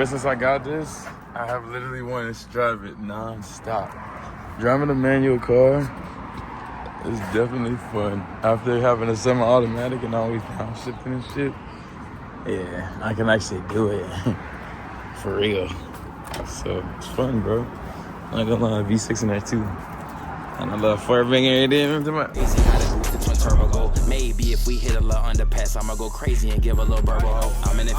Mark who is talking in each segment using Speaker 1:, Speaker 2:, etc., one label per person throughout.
Speaker 1: ever since I got this, I have literally wanted to drive it non-stop. Driving a manual car is definitely fun. After having a semi-automatic and always downshifting and shit, yeah, I can actually do it for real. So it's fun, bro. I'm not gonna lie, V6 in there too. And I love fire banging it into my.
Speaker 2: Maybe if we hit a little underpass, I'ma go crazy and give a little burble. I'm in the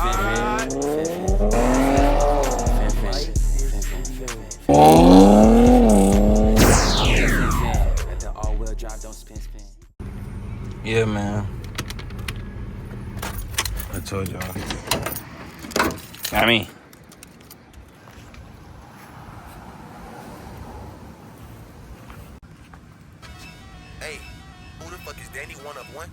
Speaker 2: all-wheel drive, don't spin.
Speaker 1: Yeah, man. I told y'all. Got me.
Speaker 3: Hey, who the fuck is Danny 1 of 1?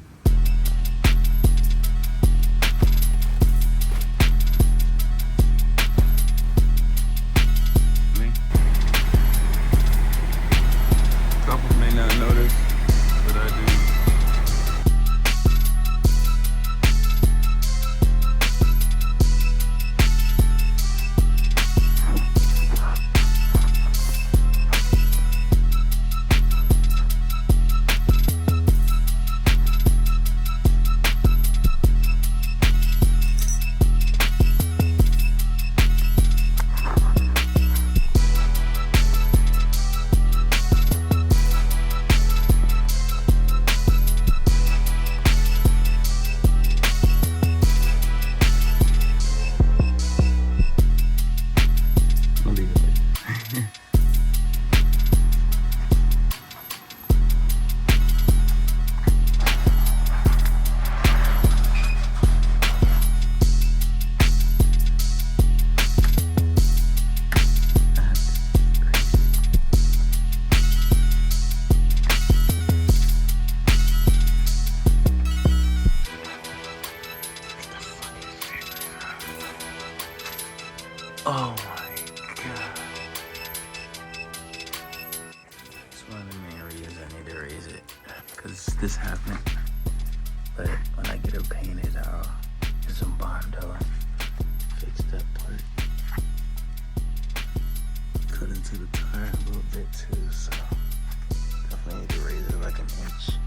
Speaker 1: Me. Couple may not notice, but I do. Oh my god. It's one of the main reasons I need to raise it. Because this happened. But when I get it painted, I'll get some Bondo. Fix that part. Cut into the tire a little bit too, so definitely need to raise it like an inch.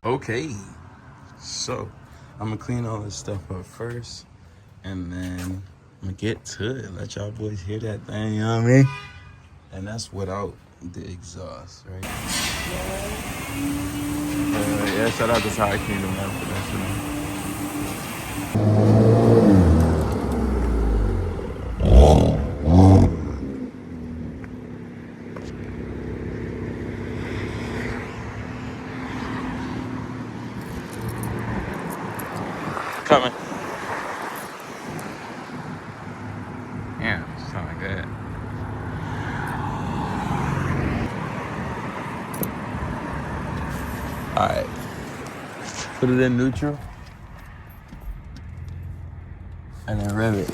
Speaker 1: Okay, so I'm gonna clean all this stuff up first, and then I'm gonna get to it. Let y'all boys hear that thing, you know what I mean? And that's without the exhaust, right? Yeah, shout out to Tire Kingdom, man, for that, you know. Coming. Yeah, sound like that. Alright. Put it in neutral. And then rev it.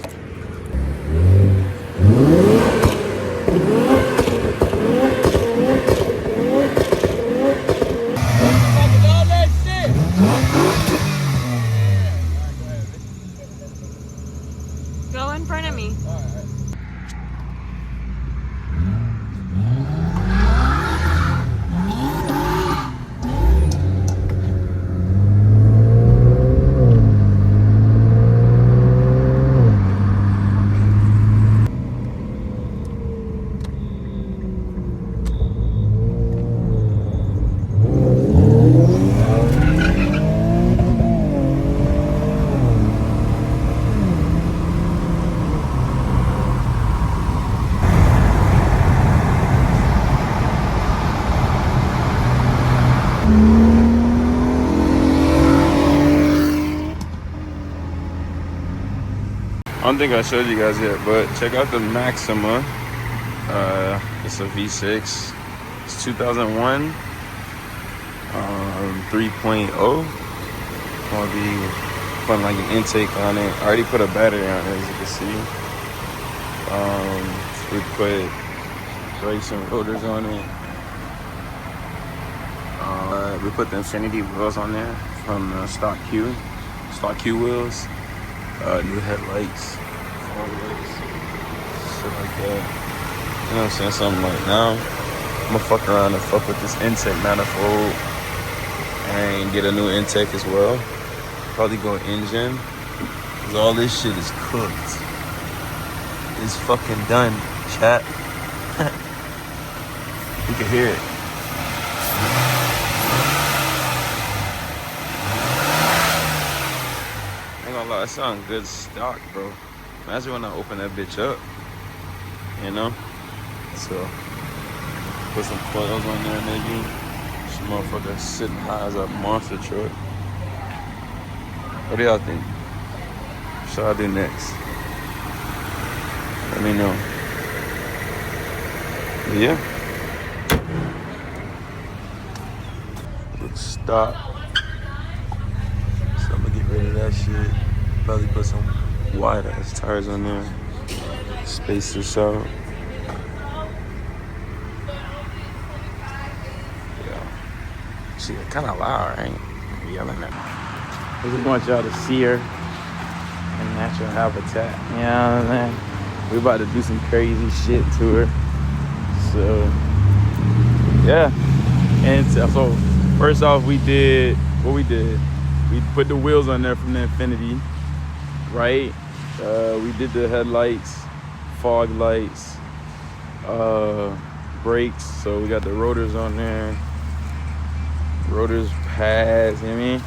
Speaker 4: Go in front of me.
Speaker 1: I don't think I showed you guys yet, but check out the Maxima. It's a V6. It's 2001, 3.0. Gonna be putting like an intake on it. I already put a battery on it, as you can see. We put racing rotors on it. We put the Infinity wheels on there from the stock Q wheels. New headlights, fog lights, shit like that. You know what I'm saying? Something like now, I'm gonna fuck around and fuck with this intake manifold and get a new intake as well. Probably go engine, cause all this shit is cooked. It's fucking done, chat. You can hear it. Ain't gonna lie, that sounds good stock, bro. Imagine when I open that bitch up, you know? So, put some coils on there, maybe. This motherfucker sitting high as a monster truck. What do y'all think? What should I do next? Let me know. But yeah. Look, stop. So I'm gonna get rid of that shit. Probably put some wide ass tires on there. Space this out. Yeah. Shit, kinda loud, right? I'm yelling at me. I just want y'all to see her in natural habitat. You know what I'm saying? We about to do some crazy shit to her. So, yeah. And so, first off, we did what we did. We put the wheels on there from the Infinity, right? We did the headlights, fog lights, brakes. So we got the rotors on there. Rotors, pads, you know what I mean?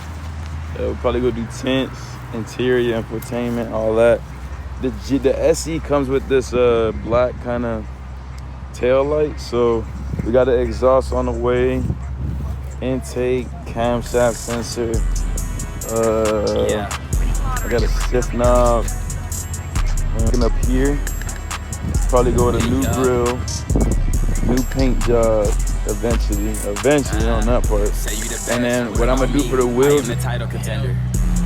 Speaker 1: We'll probably go do tents, interior, infotainment, all that. The SE comes with this black kind of tail light. So we got an exhaust on the way, intake, camshaft sensor. I got a shift knob. Looking up here, probably go with a new grill, new paint job eventually on that part. And then what I'm gonna do for the wheels.
Speaker 2: The title contender.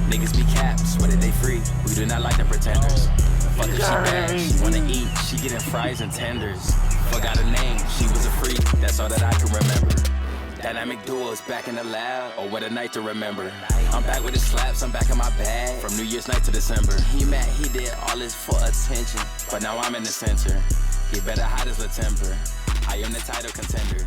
Speaker 2: Niggas be caps, whether they free. We do not like the pretenders. Fuck if she bad, she wanna eat, she getting fries and tenders. Forgot her name, she was a freak, that's all that I can remember. Dynamic duos back in the lab, oh what a night to remember. I'm back with the slaps, I'm back in my bag, from New Year's night to December. He mad, he did all this for attention, but now I'm in the center. He better hide his little temper, I am the title contender.